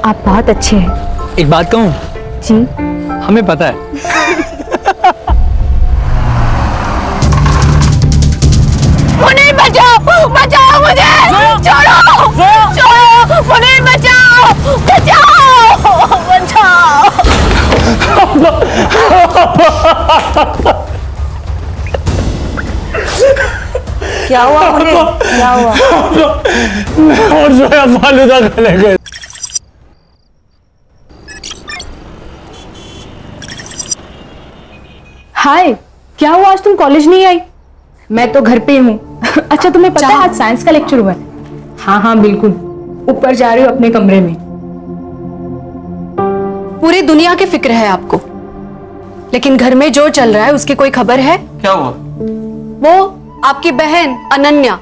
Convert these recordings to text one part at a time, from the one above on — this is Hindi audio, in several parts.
आप बहुत अच्छे हैं। एक बात कहूँ? जी। हमें पता है। मुनीर बचाओ, बचाओ मुझे, छोड़ो, छोड़ो, मुनीर बचाओ, बचाओ, बचाओ। क्या हुआ मुनीर? क्या हुआ? और जो है फालूदा खाने गए। हाय, क्या हुआ? आज तुम कॉलेज नहीं आई? मैं तो घर पे हूँ। अच्छा तुम्हें पता है आज साइंस का लेक्चर हुआ है? हाँ हाँ बिल्कुल, ऊपर जा रही हूँ अपने कमरे में। पूरी दुनिया की फिक्र है आपको, लेकिन घर में जो चल रहा है उसकी कोई खबर है? क्या हुआ? वो आपकी बहन अनन्या,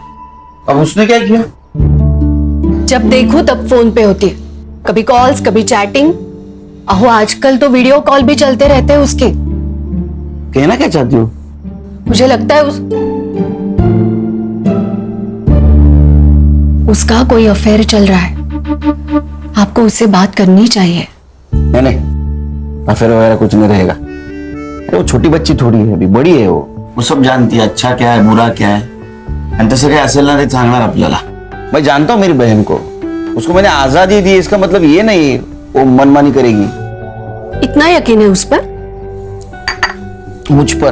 अब उसने क्या किया? जब देखो तब फोन पे होती है, कभी कॉल्स कभी चैटिंग। अहो आजकल तो वीडियो कॉल भी चलते रहते हैं उसके। कहना क्या चाहती हो? मुझे लगता है उसका कोई अफेयर चल रहा है। आपको उससे बात करनी चाहिए। नहीं, अफेयर वगैरह कुछ नहीं रहेगा। अरे वो छोटी बच्ची थोड़ी है, अभी बड़ी है वो सब जानती है अच्छा क्या है बुरा क्या है, आणि तसं काही असेल ना ते सांगणार आपल्याला। मैं जानता हूँ मेरी बहन को, उसको मैंने आजादी दी, इसका मतलब ये नहीं वो मनमानी करेगी। इतना यकीन है उस पर? मुझ पर,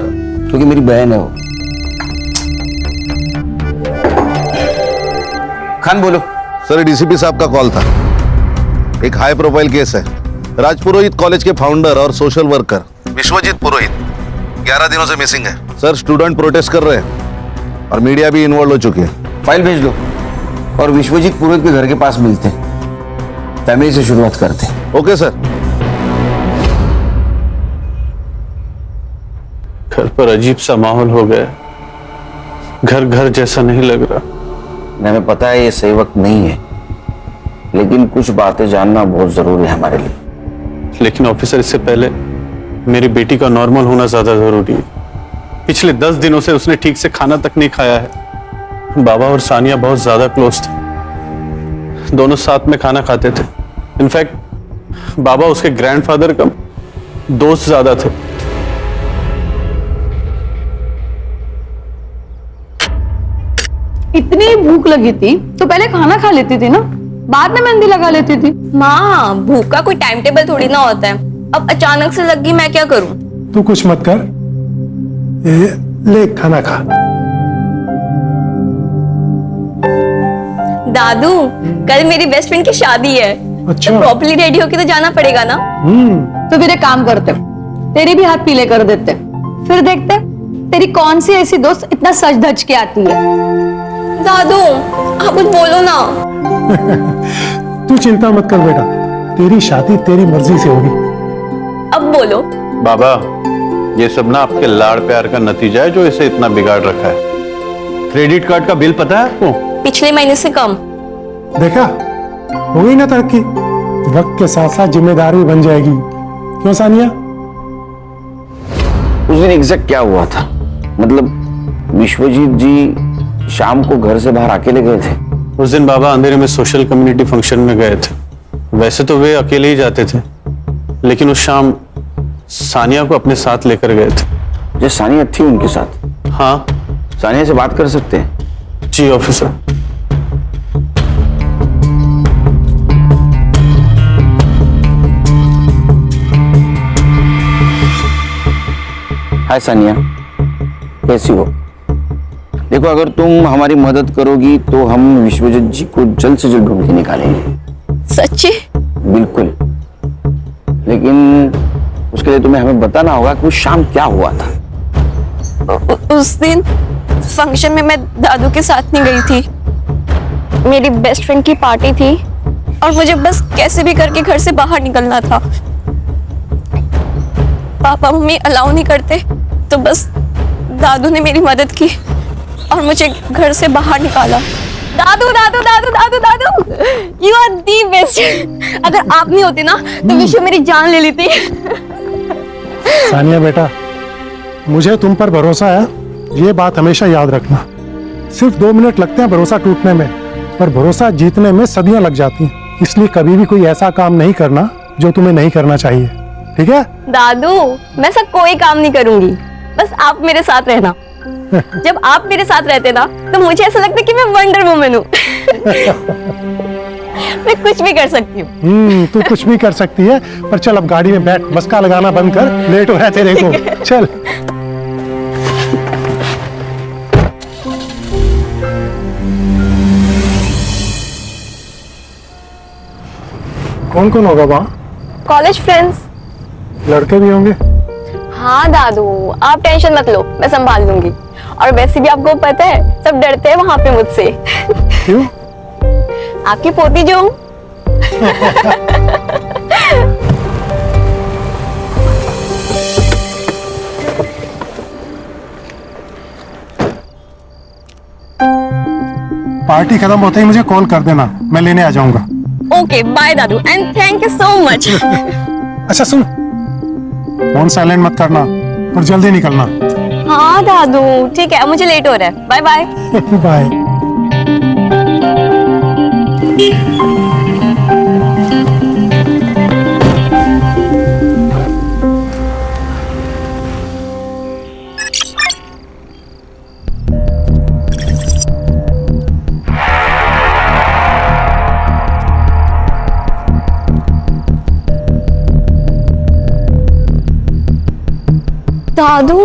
क्योंकि मेरी बहन है वो। खान बोलो। सर, डीसीपी साहब का कॉल था। एक हाई प्रोफाइल केस है। राजपुरोहित कॉलेज के फाउंडर और सोशल वर्कर विश्वजीत पुरोहित 11 दिनों से मिसिंग है। सर, स्टूडेंट प्रोटेस्ट कर रहे हैं और मीडिया भी इन्वॉल्व हो चुकी है। फाइल भेज दो और विश्वजीत पुरोहित के घर के पास मिलते हैं, फैमिली से शुरुआत करते हैं। Okay sir. घर पर अजीब सा माहौल हो गया, घर घर जैसा नहीं लग रहा। हमें पता है ये सही वक्त नहीं है, लेकिन कुछ बातें जानना बहुत जरूरी है हमारे लिए। लेकिन ऑफिसर, इससे पहले मेरी बेटी का नॉर्मल होना ज्यादा जरूरी है। पिछले 10 दिनों से उसने ठीक से खाना तक नहीं खाया है। बाबा और सानिया बहुत ज्यादा क्लोज थे, दोनों साथ में खाना खाते थे। इनफैक्ट बाबा उसके ग्रैंडफादर का दोस्त ज्यादा थे। इतनी भूख लगी थी तो पहले खाना खा लेती थी ना, बाद में मेहंदी लगा लेती थी। माँ, भूख का कोई टाइम टेबल थोड़ी ना होता है। अब अचानक से लग गई, मैं क्या करूं? तू कुछ मत कर, ये ले खाना खा। दादू, कल मेरी बेस्ट फ्रेंड की शादी है। अच्छा। तो प्रॉपर्ली रेडी होके तो जाना पड़ेगा ना। तो फिर एक काम करते, तेरे भी हाथ पीले कर देते, फिर देखते तेरी कौन सी ऐसी दोस्त इतना सज धज के आती है। दादू, आप कुछ बोलो ना। तू चिंता मत कर बेटा, तेरी शादी तेरी मर्जी से होगी। अब बोलो। बाबा, ये सब ना आपके लाड़ प्यार का नतीजा है जो इसे इतना बिगाड़ रखा है। क्रेडिट कार्ड का बिल पता है आपको? पिछले महीने से कम। देखा, हो गई ना तरक्की। वक्त के साथ साथ जिम्मेदारी बन जाएगी। क्यों सानिया? उस दिन एग्जैक्ट क्या हुआ था? मतलब विश्वजीत जी शाम को घर से बाहर अकेले गए थे? उस दिन बाबा अंधेरे में सोशल कम्युनिटी फंक्शन में गए थे। वैसे तो वे अकेले ही जाते थे, लेकिन उस शाम सानिया को अपने साथ लेकर गए थे। जो सानिया थी उनके साथ? हाँ। सानिया से बात कर सकते हैं? जी ऑफिसर। हाय सानिया, कैसी हो? देखो, अगर तुम हमारी मदद करोगी तो हम विश्वजीत जी को जल्द से जल्द ढूंढ के निकालेंगे। सच्ची? बिल्कुल, लेकिन उसके लिए तुम्हें हमें बताना होगा कि उस शाम क्या हुआ था। उस दिन फंक्शन में मैं दादू के साथ नहीं गई थी। मेरी बेस्ट फ्रेंड की पार्टी थी और मुझे बस कैसे भी करके घर से बाहर निकलना था। पापा मम्मी अलाउ नहीं करते, तो बस दादू ने मेरी मदद की और मुझे घर से बाहर निकाला। दादू दादू दादू दादू दादू, यू आर दी बेस्ट। अगर आप नहीं होते ना तो विश्व मेरी जान ले लेती। सानिया बेटा, मुझे तुम पर भरोसा है, ये बात हमेशा याद रखना। सिर्फ 2 मिनट लगते हैं भरोसा टूटने में, पर भरोसा जीतने में सदियां लग जाती हैं। इसलिए कभी भी कोई ऐसा काम नहीं करना जो तुम्हें नहीं करना चाहिए, ठीक है? दादू मैं सब कोई काम नहीं करूंगी, बस आप मेरे साथ रहना। जब आप मेरे साथ रहते ना तो मुझे ऐसा लगता है कि मैं वंडर वुमन हूँ। मैं कुछ भी कर सकती हूँ। तू कुछ भी कर सकती है, पर चल अब गाड़ी में बैठ, बस का लगाना बंद कर, लेट हो रहा है तेरे को। चल। कौन कौन होगा वहाँ? College friends. लड़के भी होंगे? हाँ दादू आप टेंशन मत लो, मैं संभाल लूंगी। और वैसे भी आपको पता है सब डरते हैं वहां पे मुझसे। क्यों? आपकी पोती जो हूँ। पार्टी खत्म होते ही मुझे कॉल कर देना, मैं लेने आ जाऊंगा। ओके बाय दादू and thank you so much. अच्छा सुन, फोन साइलेंट मत करना और जल्दी निकलना। हाँ दादू ठीक है, मुझे लेट हो रहा है, बाय बाय। बाय। दादू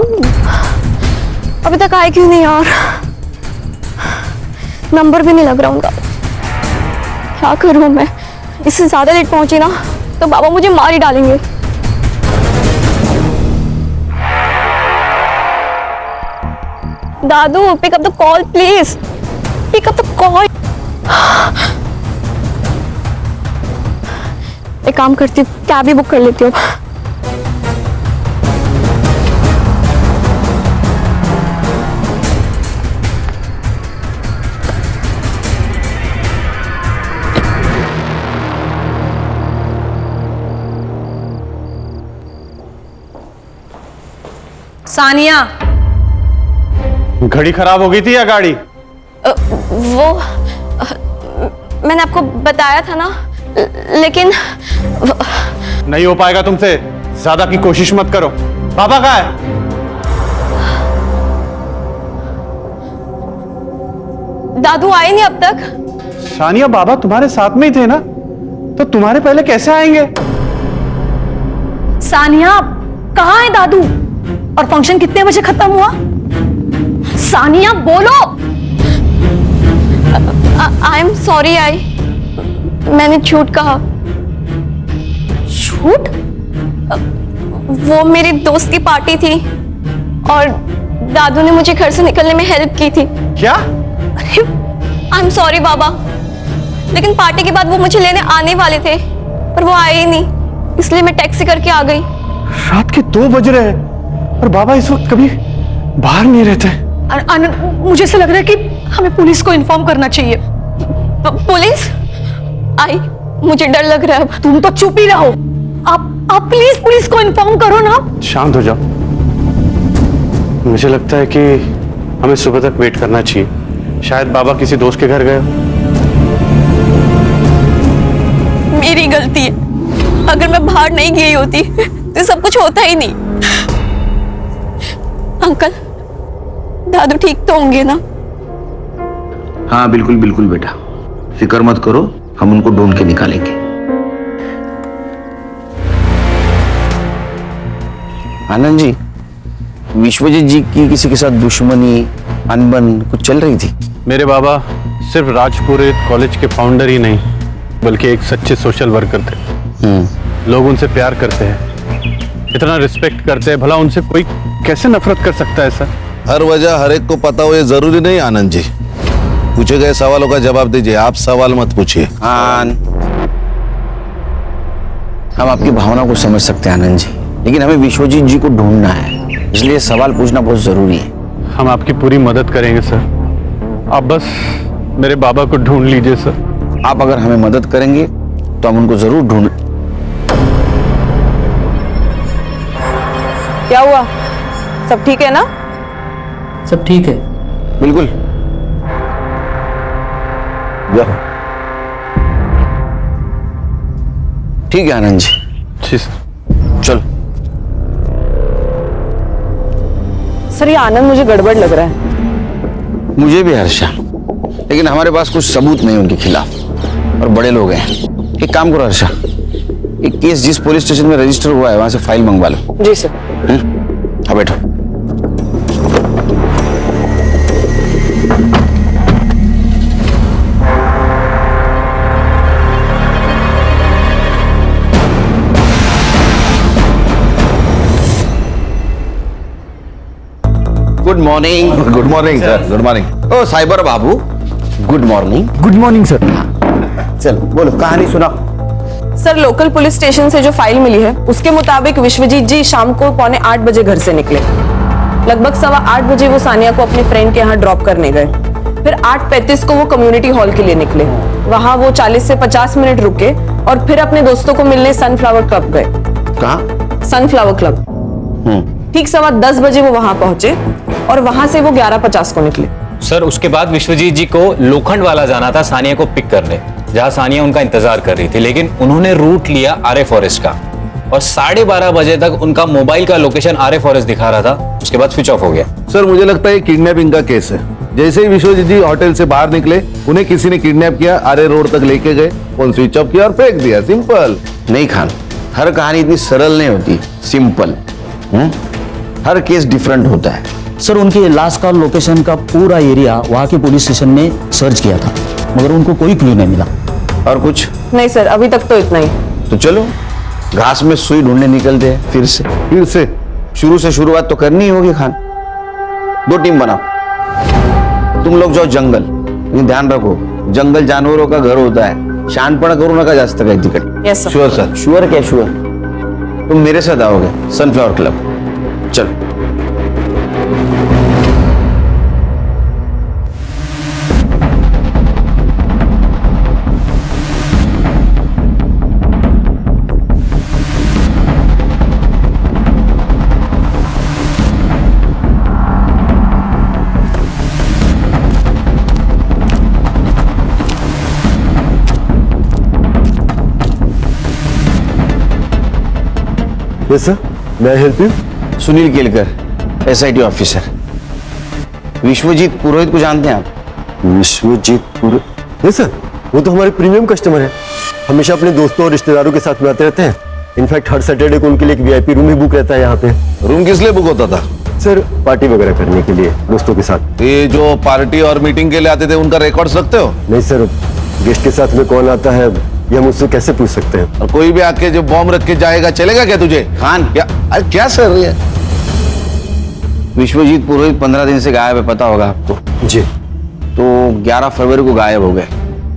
अभी तक आए क्यों नहीं यार? नंबर भी नहीं लग रहा उनका। क्या करूं मैं? इससे ज्यादा लेट पहुंची ना तो बाबा मुझे मार ही डालेंगे। दादू pick up the call please, pick up the call. एक काम करती हूँ, कैब ही बुक कर लेती हूँ। सानिया, घड़ी खराब हो गई थी या गाड़ी? मैंने आपको बताया था ना, लेकिन नहीं हो पाएगा तुमसे, ज्यादा की कोशिश मत करो। पापा कहाँ है? दादू आए नहीं अब तक। सानिया बाबा तुम्हारे साथ में ही थे ना, तो तुम्हारे पहले कैसे आएंगे? सानिया कहाँ है दादू? और फंक्शन कितने बजे खत्म हुआ? सानिया बोलो। आई एम सॉरी मैंने झूठ कहा। झूठ? वो मेरी दोस्त की पार्टी थी और दादू ने मुझे घर से निकलने में हेल्प की थी। क्या? आई एम सॉरी बाबा, लेकिन पार्टी के बाद वो मुझे लेने आने वाले थे पर वो आए ही नहीं, इसलिए मैं टैक्सी करके आ गई। रात के 2 बज रहे हैं और बाबा इस वक्त कभी बाहर नहीं रहते। मुझे ऐसा लग रहा है कि हमें पुलिस को इन्फॉर्म करना चाहिए। पुलिस? आई मुझे डर लग रहा है। तुम तो चुप ही रहो। आप प्लीज पुलिस को इन्फॉर्म करो ना। शांत हो जाओ। मुझे लगता है कि हमें सुबह तक वेट करना चाहिए, शायद बाबा किसी दोस्त के घर गए। मेरी गलती है, अगर मैं बाहर नहीं गई होती तो सब कुछ होता ही नहीं। अंकल दादू ठीक तो होंगे ना? हाँ बिल्कुल बिल्कुल बेटा, फिक्र मत करो, हम उनको ढूंढ के निकालेंगे। आनंद जी, विश्वजीत जी की किसी के साथ दुश्मनी, अनबन कुछ चल रही थी? मेरे बाबा सिर्फ राजपुरोहित कॉलेज के फाउंडर ही नहीं, बल्कि एक सच्चे सोशल वर्कर थे। लोग उनसे प्यार करते हैं, इतना रिस्पेक्ट करते हैं, भला उनसे कोई कैसे नफरत कर सकता है सर? हर वजह हर एक को पता हो ये जरूरी नहीं आनंद जी। पूछे गए सवालों का जवाब दीजिए, आप सवाल मत पूछिए। हम आपकी भावना को समझ सकते हैं आनंद जी, लेकिन हमें विश्वजीत जी को ढूंढना है, इसलिए सवाल पूछना बहुत जरूरी है। हम आपकी पूरी मदद करेंगे सर, आप बस मेरे बाबा को ढूंढ लीजिए सर। आप अगर हमें मदद करेंगे तो हम उनको जरूर ढूंढ। क्या हुआ? सब ठीक है ना? सब ठीक है। बिल्कुल। ठीक है आनंद जी। जी सर। चलो। सर ये आनंद मुझे गड़बड़ लग रहा है। मुझे भी हर्षा, लेकिन हमारे पास कुछ सबूत नहीं उनके खिलाफ और बड़े लोग हैं। एक काम करो हर्षा, एक केस जिस पुलिस स्टेशन में रजिस्टर हुआ है वहां से फाइल मंगवा लो। जी सर। हाँ बैठो। Good morning. Good morning sir. Good morning. ओ साइबर बाबू, good morning. Good morning sir. चलो बोलो, कहानी सुनाओ। सर लोकल पुलिस स्टेशन से जो फाइल मिली है उसके मुताबिक विश्वजीत जी शाम को 7:45 बजे घर से निकले। लगभग 8:15 बजे वो सानिया को अपने फ्रेंड के यहाँ ड्रॉप करने गए। फिर 8:35 को वो कम्युनिटी हॉल के लिए निकले। वहां वो 40 से 50 मिनट रुके और फिर अपने दोस्तों को मिलने सनफ्लावर क्लब गए। कहाँ? Sunflower club. ठीक 10:15 बजे वो वहां पहुंचे और वहां से वो 11:50 को निकले। सर उसके बाद विश्वजीत जी को लोखंड वाला जाना था सानिया को पिक करने, जहां सानिया उनका इंतजार कर रही थी, लेकिन उन्होंने रूट लिया आर्य फॉरेस्ट का और 12:30 बजे तक उनका मोबाइल का लोकेशन आर्य फॉरेस्ट दिखा रहा था। उसके बाद स्विच ऑफ हो गया। सर मुझे लगता है किडनैपिंग का केस है। जैसे ही विश्वजीत जी होटल से बाहर निकले उन्हें किसी ने किडनैप किया, आर्य रोड तक लेके गए, फोन स्विच ऑफ किया और फेंक दिया। सिंपल। नहीं खान, हर कहानी इतनी सरल नहीं होती, सिंपल। हर केस डिफरेंट होता है। सर उनकी लास्ट कॉल लोकेशन का पूरा एरिया वहाँ के पुलिस स्टेशन में सर्च किया था, मगर उनको कोई क्लू नहीं मिला। और कुछ नहीं सर, अभी तक तो इतना ही। तो चलो घास में सुई ढूंढने निकलते हैं फिर से। शुरू से शुरुआत तो करनी ही होगी खान। 2 टीम बनाओ, तुम लोग जाओ जंगल, लेकिन ध्यान रखो जंगल जानवरों का घर होता है, शानपण करू नका जास्त काही तिकडे। Yes sir. Sure sir. Sure क्या श्योर? तुम मेरे साथ आओगे सनफ्लावर क्लब। चलो। यस सर, मैं help you? Sunil Kelkar, SIT officer. Vishwajeet Purohit को जानते हैं आप? विश्वजीत पुरोहित? यस सर, वो तो हमारे प्रीमियम कस्टमर है। हमेशा अपने दोस्तों और रिश्तेदारों के साथ में आते रहते हैं। इनफैक्ट हर सैटरडे को उनके लिए एक VIP रूम ही बुक रहता है यहाँ पे। रूम किस लिए बुक होता था? सर पार्टी वगैरह करने के लिए दोस्तों के साथ। ये जो पार्टी और मीटिंग के लिए आते थे उनका रिकॉर्ड्स रखते हो? नहीं सर, गेस्ट के साथ में कौन आता है ये हम उससे कैसे पूछ सकते हैं? और कोई भी आके जो बॉम्ब रख के जाएगा चलेगा क्या तुझे? खान क्या? अरे क्या सर ये? विश्वजीत पुरोहित 15 दिन से गायब है, पता होगा आपको। जी। तो 11 फरवरी को गायब हो गए।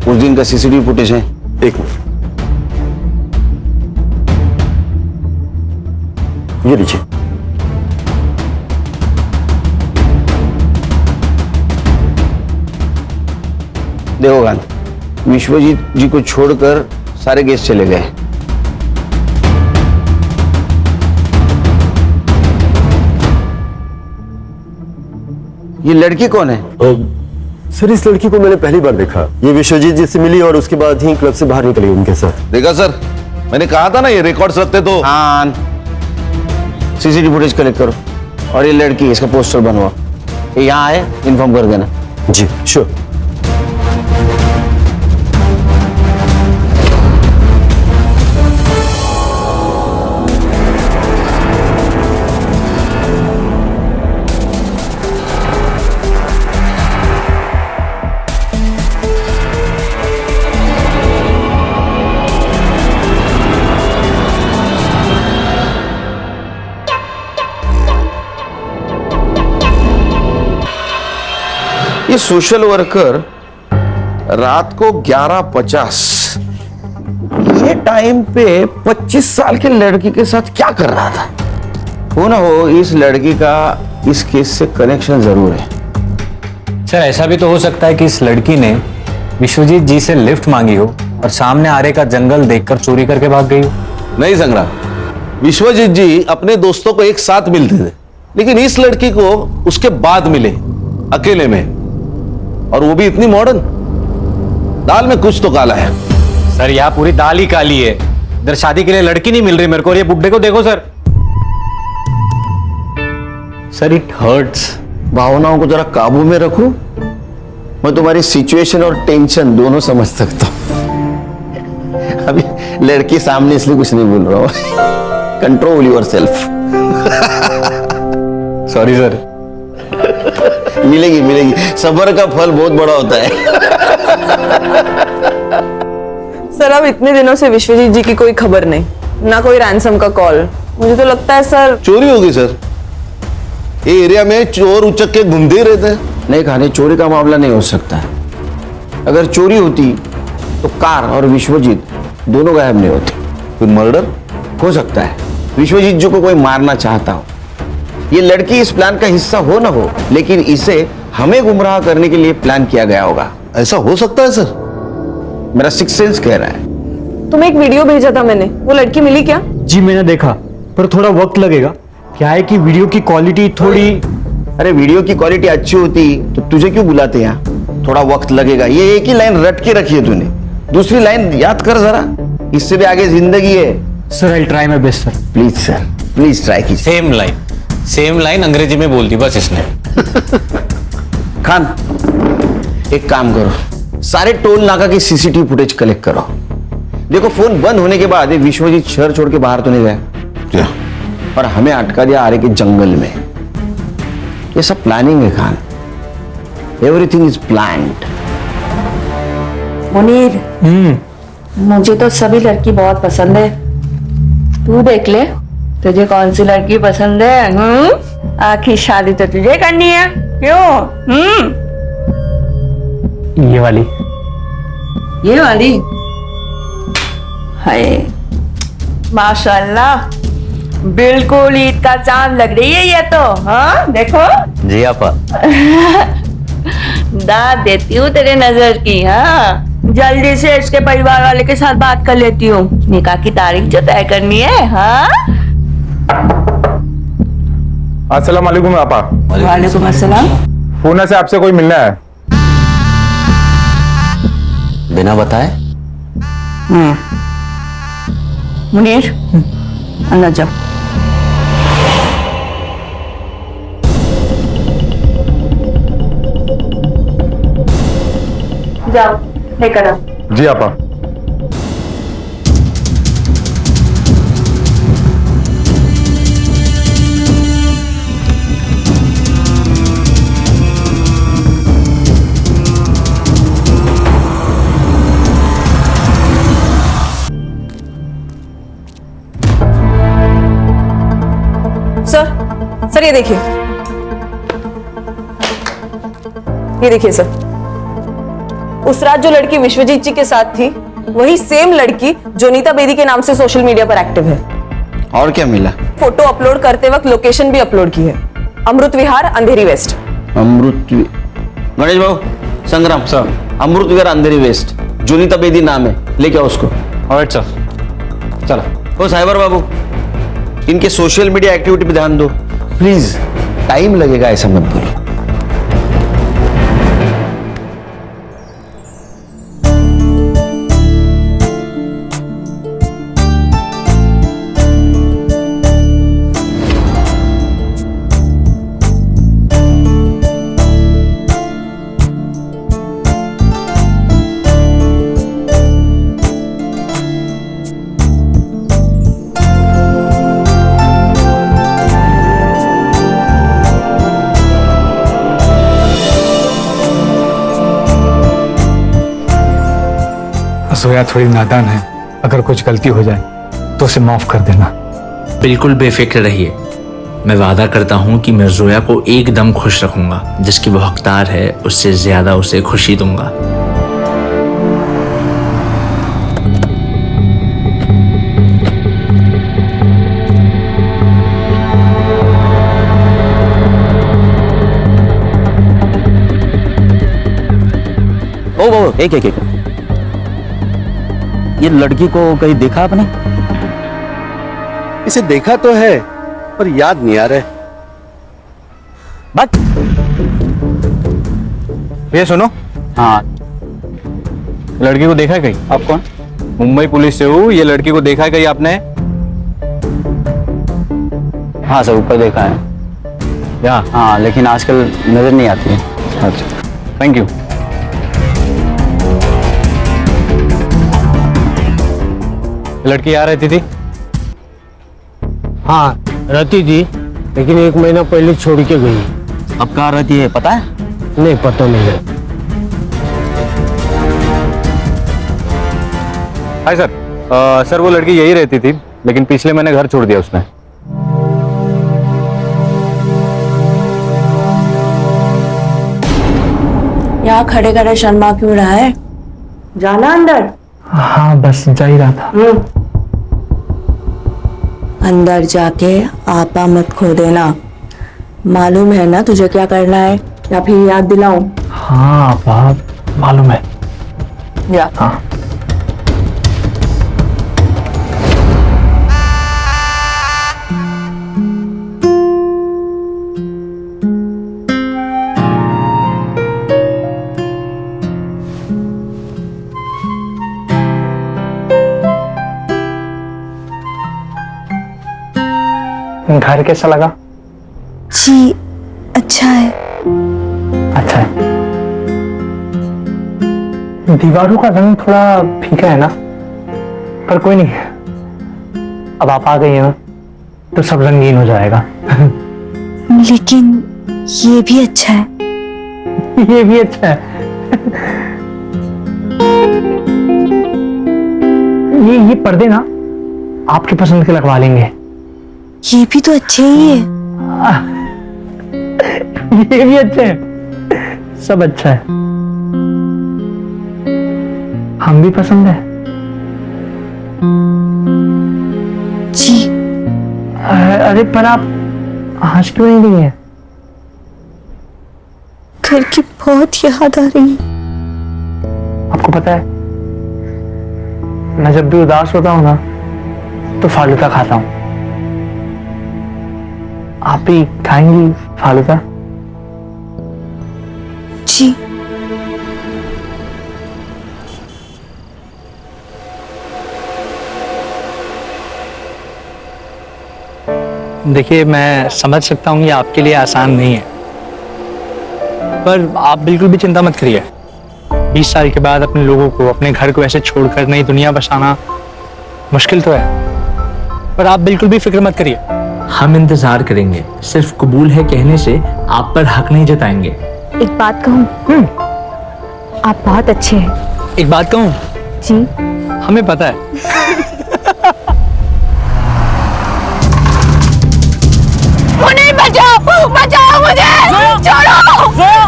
उस दिन का CCTV फुटेज है। एक मिनट, ये लीजिए। देखो खान, विश्वजीत जी को छोड़कर सारे गेस्ट चले गए। ये लड़की कौन है? सर इस लड़की को मैंने पहली बार देखा। ये विश्वजीत जी से मिली और उसके बाद ही क्लब से बाहर निकली उनके साथ। देखा सर, मैंने कहा था ना ये रिकॉर्ड्स रखते तो। खान, CCTV फुटेज कलेक्ट करो और ये लड़की, इसका पोस्टर बनवाओ। ये यहाँ आए, इन्फॉर्म कर देना। जी श्योर। ये सोशल वर्कर रात को 11:50 ये टाइम पे 25 साल के लड़की के साथ क्या कर रहा था? हो ना हो, इस लड़की का इस केस से कनेक्शन जरूर है। सर ऐसा भी तो हो सकता है कि इस लड़की ने विश्वजीत जी से लिफ्ट मांगी हो और सामने आर्य का जंगल देखकर चोरी करके भाग गई हो। नहीं संग्राम, विश्वजीत जी अपने दोस्तों को एक साथ मिलते थे, लेकिन इस लड़की को उसके बाद मिले अकेले में, और वो भी इतनी मॉडर्न। दाल में कुछ तो काला है। सर यहाँ पूरी दाल ही काली है। इधर शादी के लिए लड़की नहीं मिल रही मेरे को, और ये बुड्ढे को देखो सर। Sir it hurts. भावनाओं को जरा काबू में रखो। मैं तुम्हारी सिचुएशन और टेंशन दोनों समझ सकता हूं। अभी लड़की सामने इसलिए कुछ नहीं बोल रहा हूं। Control yourself. Sorry sir. मिलेगी मिलेगी, सब्र का फल बहुत बड़ा होता है। सर अब इतने दिनों से विश्वजीत जी की कोई खबर नहीं, ना कोई रैंसम का कॉल। मुझे तो लगता है सर चोरी होगी सर। ये एरिया में चोर उचक के घूमते ही रहते हैं। नहीं खाने, चोरी का मामला नहीं हो सकता। अगर चोरी होती तो कार और विश्वजीत दोनों गायब नहीं होते। फिर मर्डर हो सकता है विश्वजीत जी को कोई मारना चाहता हो। ये लड़की इस प्लान का हिस्सा हो ना हो, लेकिन इसे हमें गुमराह करने के लिए प्लान किया गया होगा। ऐसा हो सकता है सर? मेरा सिक्स सेंस कह रहा है। तुम्हें एक वीडियो भेजा था मैंने, वो लड़की मिली क्या? जी मैंने देखा, पर थोड़ा वक्त लगेगा। क्या है कि वीडियो की क्वालिटी थोड़ी। अरे वीडियो की क्वालिटी अच्छी होती तो तुझे क्यों बुलाते यहाँ? थोड़ा वक्त लगेगा। ये एक ही लाइन रट के रखी है तूने, दूसरी लाइन याद कर जरा। इससे भी आगे जिंदगी है। Sir I try my best sir. Please sir, please try कीजिए। सेम लाइन अंग्रेजी में बोल दी बस इसने। खान एक काम करो, सारे टोल नाका की सीसीटीवी फुटेज कलेक्ट करो। देखो फोन बंद होने के बाद ये विश्वजीत शहर छोड़ के बाहर तो नहीं गया, और हमें अटका दिया आरे के जंगल में। ये सब प्लानिंग है Khan, everything is planned. Munir, मुझे तो सभी लड़की बहुत पसंद है। तू देख ले तुझे कौन सी लड़की पसंद है। आखिर शादी तो तुझे करनी है, क्यों? ये वाली। ये वाली? हाय माशाल्लाह, बिल्कुल ईद का चांद लग रही है ये तो। हाँ देखो। जी आपा। दाद देती हूँ तेरे नजर की। हाँ जल्दी से इसके परिवार वाले के साथ बात कर लेती हूँ, निकाह की तारीख जो तय करनी है। हाँ अस्सलाम वालेकुम आपा। वालेकुम अस्सलाम। पूना से आपसे कोई मिलना है। बिना बताए? मुनीर अंदर जाओ। जाओ लेकर आओ। जी आपा। सर ये देखिए, ये देखिए सर, उस रात जो लड़की विश्वजीत जी के साथ थी वही सेम लड़की जो नीता बेदी के नाम से सोशल मीडिया पर एक्टिव है। और क्या मिला? फोटो अपलोड करते वक्त लोकेशन भी अपलोड की है, अमृत विहार अंधेरी वेस्ट। गणेश बाबू, संग्राम सर, अमृत विहार अंधेरी वेस्ट, जो नीता बेदी नाम है, लेके आओ उसको। Alright sir. चलो। ओ साइबर बाबू, इनके सोशल मीडिया एक्टिविटी पे ध्यान दो प्लीज। टाइम लगेगा ऐसा मत बोलो। जोया थोड़ी नादान है, अगर कुछ गलती हो जाए तो उसे माफ कर देना। बिल्कुल बेफिक्र रहिए, मैं वादा करता हूँ कि मैं जोया को एकदम खुश रखूंगा। जिसकी वो हकदार है उससे ज्यादा उसे खुशी दूंगा। ओ एक ये लड़की को कहीं देखा आपने? इसे देखा तो है पर याद नहीं आ रहा है। बट भैया सुनो। हाँ लड़की को देखा है कहीं? आप कौन? मुंबई पुलिस से हूँ। ये लड़की को देखा है कहीं आपने? हाँ सर, ऊपर देखा है। या हाँ, लेकिन आजकल नजर नहीं आती है। अच्छा, थैंक यू। लड़की आ रहती थी? हाँ रहती थी, लेकिन 1 महीना पहले छोड़ के गई। अब कहाँ रहती है पता है? नहीं पता नहीं है। Hi sir. सर वो लड़की यही रहती थी, लेकिन पिछले महीने घर छोड़ दिया उसने। यहाँ खड़े खड़े शर्मा क्यों रहा है? जाना अंदर। हाँ बस जा ही रहा था। अंदर जाके आपा मत खो देना। मालूम है ना तुझे क्या करना है, या फिर याद दिलाऊं? हाँ बाप मालूम है। या हाँ। घर कैसा लगा? जी अच्छा है। अच्छा है। दीवारों का रंग थोड़ा फीका है ना, पर कोई नहीं, अब आप आ गई हैं ना तो सब रंगीन हो जाएगा। लेकिन ये भी अच्छा है। ये भी अच्छा है। ये पर्दे ना आपकी पसंद के लगवा लेंगे। ये भी तो अच्छे ही है। ये भी अच्छे हैं, सब अच्छा है। हम भी पसंद है जी। अरे पर आप हंस क्यों नहीं रही हैं? घर की बहुत याद आ रही है। आपको पता है, मैं जब भी उदास होता हूं ना तो फालूदा खाता हूं। आप भी खाएंगी फालूदा? जी। देखिए मैं समझ सकता हूँ ये आपके लिए आसान नहीं है, पर आप बिल्कुल भी चिंता मत करिए। 20 साल के बाद अपने लोगों को, अपने घर को ऐसे छोड़कर नई दुनिया बसाना मुश्किल तो है, पर आप बिल्कुल भी फिक्र मत करिए। हम इंतजार करेंगे, सिर्फ कबूल है कहने से आप पर हक नहीं जताएंगे। एक बात कहूँ, आप बहुत अच्छे हैं। एक बात कहूँ? जी। हमें पता है। मुनीर बचाओ, बचाओ मुझे, छोड़ो,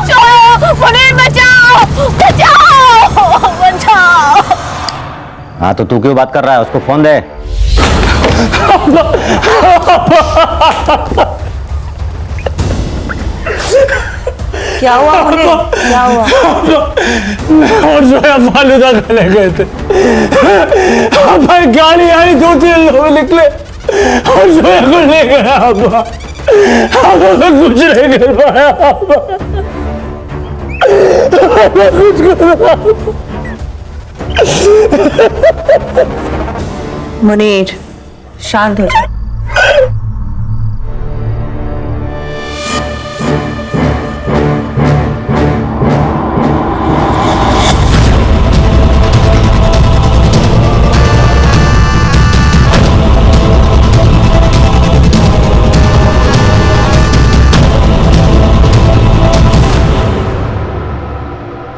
छोड़ो, मुनीर बचाओ, बचाओ, बचाओ। हाँ तो तू क्यों बात कर रहा है? उसको फोन दे। क्या हुआ मुनीर? क्या हुआ? और जोया फालूदा खाने गए थे। हमारी गाड़ी आई, 2-3 लोग निकले और जोया को ले गया। कुछ नहीं कर पाया। मुनीर शांत हो जा।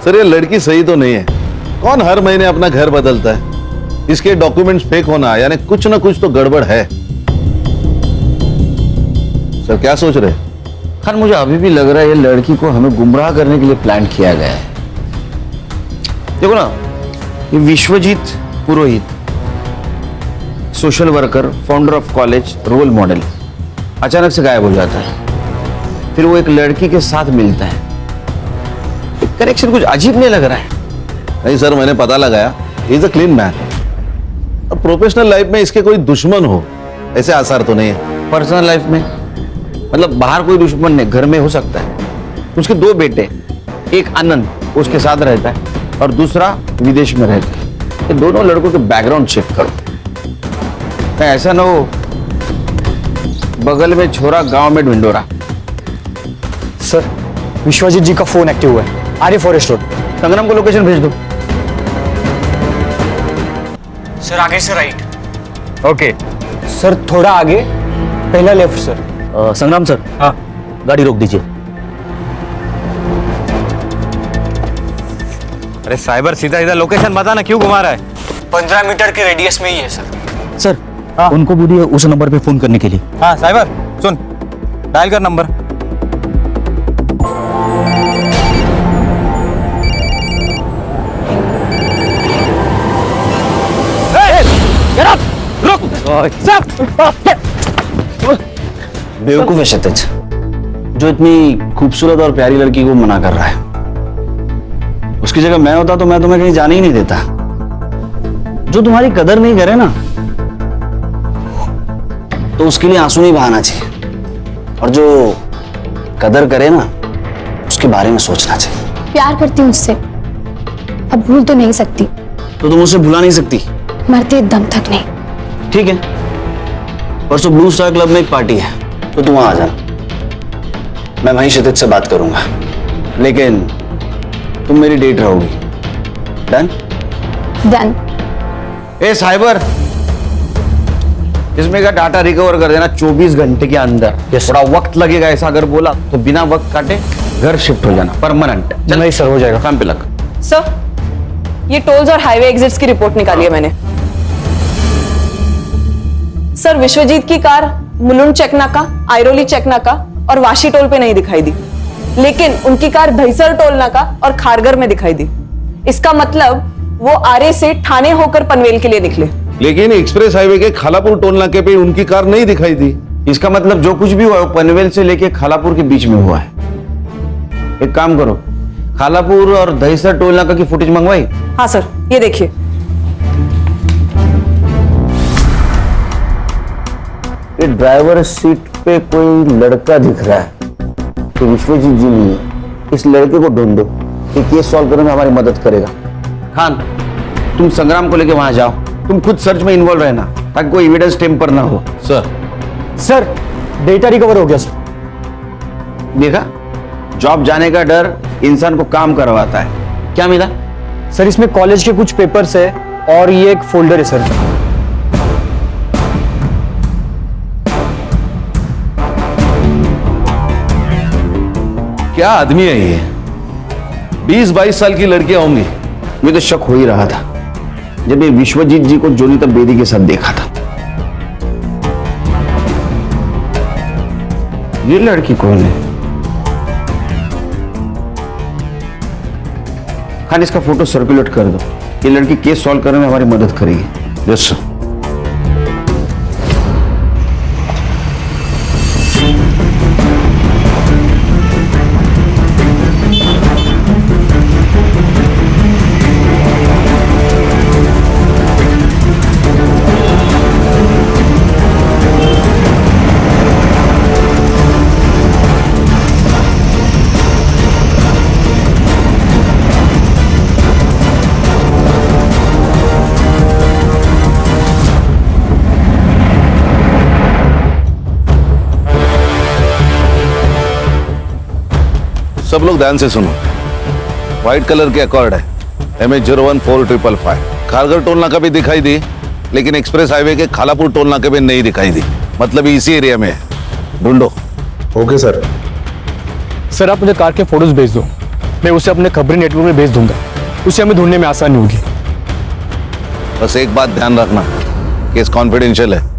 सर ये लड़की सही तो नहीं है। कौन हर महीने अपना घर बदलता है? इसके डॉक्यूमेंट्स फेक होना यानी कुछ ना कुछ तो गड़बड़ है। सर क्या सोच रहे? खैर मुझे अभी भी लग रहा है ये लड़की को हमें गुमराह करने के लिए प्लान किया गया है। देखो ना, ये Vishwajeet Purohit, social worker, founder of college, role model, अचानक से गायब हो जाता है। फिर वो एक लड़की के साथ मिलता है। कनेक्शन कुछ अजीब नहीं लग रहा है? नहीं सर, मैंने पता लगाया, he is a clean man. अब प्रोफेशनल लाइफ में इसके कोई दुश्मन हो ऐसे आसार तो नहीं है। पर्सनल लाइफ में मतलब बाहर कोई दुश्मन नहीं, घर में हो सकता है। उसके 2 बेटे, एक आनंद उसके साथ रहता है और दूसरा विदेश में रहता है। ये दोनों लड़कों के बैकग्राउंड चेक करो, कहीं ऐसा ना हो बगल में छोरा गांव में ढूंढोरा। सर विश्वजीत जी का फोन एक्टिव हुआ है, आर्य फॉरेस्ट रोड। संग्राम को लोकेशन भेज दो। सर आगे से राइट। ओके सर, थोड़ा आगे पहला लेफ्ट सर। संग्राम सर, हाँ गाड़ी रोक दीजिए। अरे साइबर, सीधा सीधा लोकेशन बता ना, क्यों घुमा रहा है? 15 मीटर के रेडियस में ही है सर। सर उनको बोलिए उस नंबर पे फोन करने के लिए। हाँ साइबर सुन, डायल कर नंबर। बेवकूफ है क्षितिज, जो इतनी खूबसूरत और प्यारी लड़की को मना कर रहा है। उसकी जगह मैं होता तो मैं तुम्हें कहीं जाने ही नहीं देता। जो तुम्हारी कदर नहीं करे ना, तो उसके लिए आंसू नहीं बहाना चाहिए, और जो कदर करे ना, उसके बारे में सोचना चाहिए। प्यार करती हूँ उससे, अब भूल तो नहीं सकती। तो तुम उसे भुला नहीं सकती? मरते दम तक नहीं। ठीक है, परसों ब्लू स्टार क्लब में एक पार्टी है, तो तुम वहां आ जाना। मैं वहीं क्षितिज से बात करूंगा, लेकिन तुम मेरी डेट रहोगी। डन? डन। ए साइबर, इसमें का डाटा रिकवर कर देना 24 घंटे के अंदर। थोड़ा वक्त लगेगा, ऐसा अगर बोला तो बिना वक्त काटे घर शिफ्ट हो जाना, परमानेंट। नहीं सर, हो जाएगा। काम पे लग। सर, ये टोल्स और हाईवे एग्जिट्स की रिपोर्ट निकाली है मैंने। सर, विश्वजीत की कार मुलुंड चेक नाका, आयरोली चेक नाका और वाशी टोल पे नहीं दिखाई दी, लेकिन उनकी कार दहीसर टोल नाका और खारगर में दिखाई दी। इसका मतलब वो आरे से ठाणे होकर पनवेल के लिए निकले। लेकिन एक्सप्रेस हाईवे के खालापुर टोल नाके पे उनकी कार नहीं दिखाई दी। इसका मतलब जो कुछ भी हुआ है, पनवेल से लेके खालापुर के बीच में हुआ है। एक काम करो, खालापुर और दहीसर टोल नाका की फुटेज मंगवाई? हाँ सर, ये देखिए। ये ड्राइवर सीट पे कोई लड़का दिख रहा है, तो विश्वजीत जी नहीं है। इस लड़के को ढूंढो, ये केस सॉल्व करने में हमारी मदद करेगा। खान, तुम संग्राम को लेके वहां जाओ, तुम खुद सर्च में इन्वॉल्व रहना, ताकि कोई एविडेंस टेम्पर ना हो। सर डेटा रिकवर हो गया सर। देखा, जॉब जाने का डर इंसान को काम करवाता है। क्या मिला? सर इसमें कॉलेज के कुछ पेपर्स है और ये एक फोल्डर है सर। क्या आदमी है ये? 20-22 साल की लड़कियां होंगी। मुझे तो शक हो ही रहा था जब ये विश्वजीत जी को जोनीता बेदी के साथ देखा था। ये लड़की कौन है? खान, इसका फोटो सर्कुलेट कर दो। ये लड़की केस सॉल्व करने में हमारी मदद करेगी। Yes sir. सब लोग ध्यान से सुनो। व्हाइट कलर के अकॉर्ड है, MH014555। खारगर टोल नाका भी दिखाई दी, लेकिन एक्सप्रेस हाईवे के खालापुर टोल नाके पे नहीं दिखाई दी। मतलब इसी एरिया में है। ढूंढो। Okay sir. सर आप मुझे कार के फोटोज भेज दो, मैं उसे अपने खबरी नेटवर्क में भेज दूंगा। उसे हमें ढूंढने में आसानी होगी। बस एक बात ध्यान रखना, केस कॉन्फिडेंशियल है।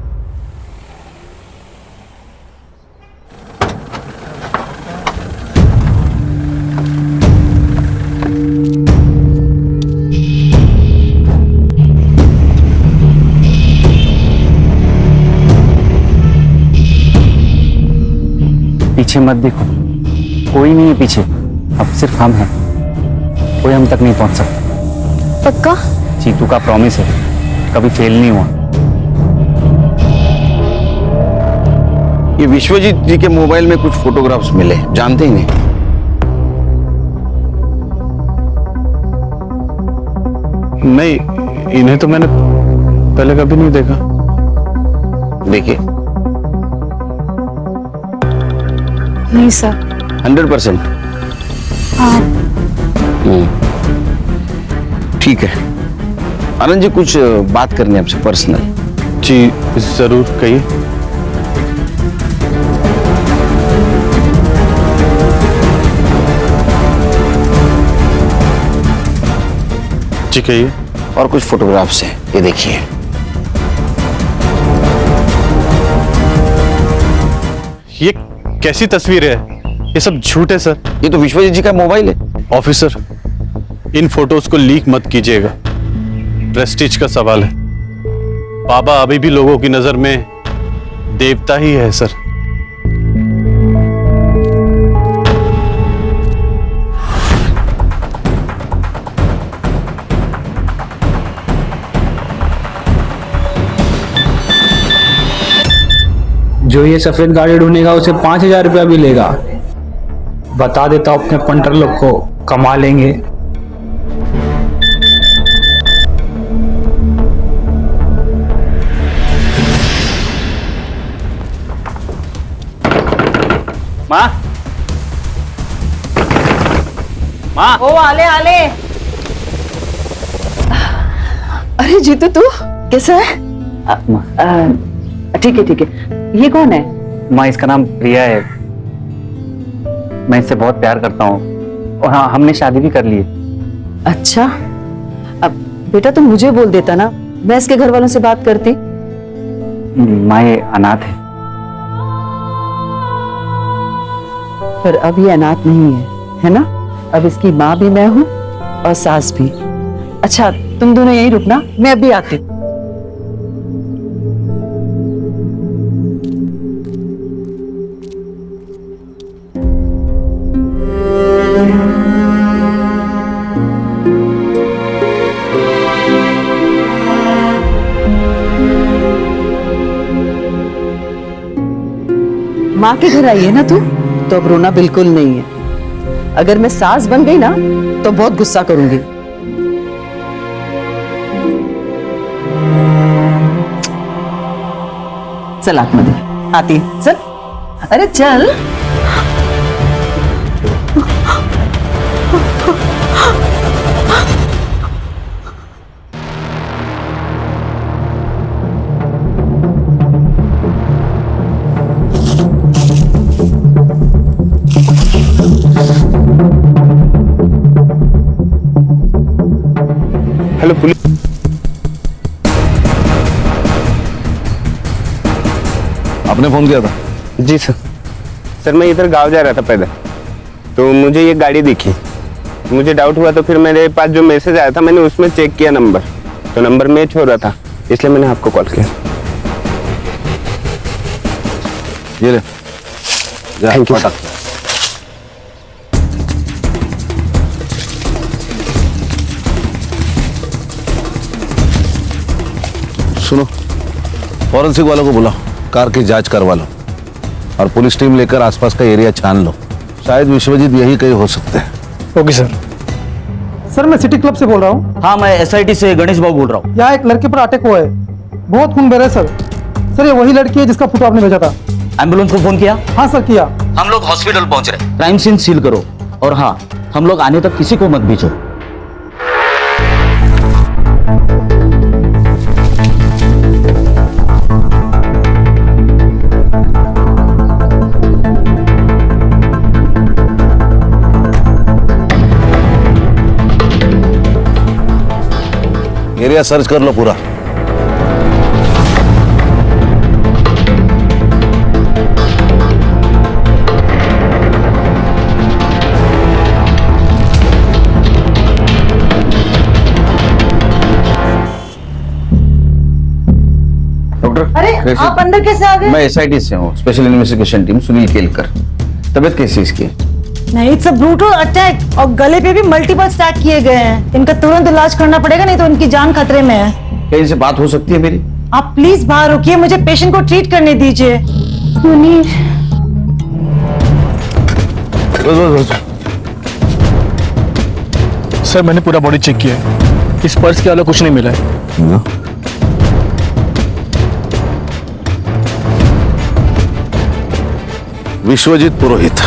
पीछे मत देखो, कोई नहीं है पीछे, अब सिर्फ हम हैं। कोई हम तक नहीं पहुंच सकता। पक्का? चीतू का प्रॉमिस है, कभी फेल नहीं हुआ। ये विश्वजीत जी के मोबाइल में कुछ फोटोग्राफ्स मिले, जानते ही नहीं। नहीं, इन्हें तो मैंने पहले कभी नहीं देखा। देखिए नहीं सर। 100%। हाँ। ठीक है आनंद जी, कुछ बात करनी है आपसे पर्सनल। जी जरूर कहिए। जी कहिए। और कुछ फोटोग्राफ्स हैं, ये देखिए। ये कैसी तस्वीर है? ये सब झूठ है सर। ये तो विश्वजीत जी का मोबाइल है। ऑफिसर, इन फोटोज को लीक मत कीजिएगा, प्रेस्टीज का सवाल है। बाबा अभी भी लोगों की नजर में देवता ही है सर। जो ये सफेद गाड़ी ढूंढेगा उसे 5,000 रुपया भी लेगा। बता देता हूं अपने पंटर लोग को, कमा लेंगे। माँ, माँ। ओ आले आले। अरे जीतू तू कैसा है? ठीक है ठीक है। ये कौन है? माँ, इसका नाम प्रिया है। मैं इससे बहुत प्यार करता हूँ और हाँ, हमने शादी भी कर ली है। अच्छा, अब बेटा तुम मुझे बोल देता ना, मैं इसके घर वालों से बात करती। माँ, ये अनाथ है। पर अब ये अनाथ नहीं है ना? अब इसकी माँ भी मैं हूँ और सास भी। अच्छा तुम दोनों यहीं रुकना, मैं अभी आती हूँ। माँ के घर आई है ना तू, तो अब रोना बिल्कुल नहीं है। अगर मैं सास बन गई ना तो बहुत गुस्सा करूंगी। चल आत्मदे आती है, चल। अरे चल। Hello police. आपने फोन किया था? जी सर। सर मैं इधर गांव जा रहा था पैदल, तो मुझे ये गाड़ी दिखी, मुझे डाउट हुआ, तो फिर मेरे पास जो मैसेज आया था मैंने उसमें चेक किया नंबर, तो नंबर मैच हो रहा था, इसलिए मैंने आपको कॉल किया। ये ले। Thank you. सुनो, फॉरेंसिक वालों को बुलाओ, कार की जांच करवा लो और पुलिस टीम लेकर आसपास का एरिया छान लो। शायद विश्वजीत यही कहीं हो सकते हैं। Okay sir. सर मैं सिटी क्लब से बोल रहा हूँ। हाँ, मैं SIT से गणेश बाबू बोल रहा हूँ। यहाँ एक लड़के पर अटैक हुआ है, बहुत खून बह रहा है सर। सर ये वही लड़की है जिसका फोटो आपने भेजा था। एम्बुलेंस को फोन किया? हाँ सर किया। हम लोग हॉस्पिटल पहुंच रहे हैं। क्राइम सीन सील करो और हाँ, हम लोग आने तक किसी को मत भेजो। एरिया सर्च कर लो पूरा। अरे आप अंदर कैसे आ गए? मैं SIT से हूँ, special investigation team, Sunil Kelkar. तबीयत कैसी है इसकी? नहीं, इट्स अ ब्रूटल अटैक और गले पे भी मल्टीपल स्टैक किए गए हैं। इनका तुरंत इलाज करना पड़ेगा, नहीं तो इनकी जान खतरे में है। क्या इनसे बात हो सकती है मेरी? आप प्लीज बाहर रुकिए, मुझे पेशेंट को ट्रीट करने दीजिए। बस बस बस। सर मैंने पूरा बॉडी चेक किया है, इस पर्स के अलावा कुछ नहीं मिला है। विश्वजीत पुरोहित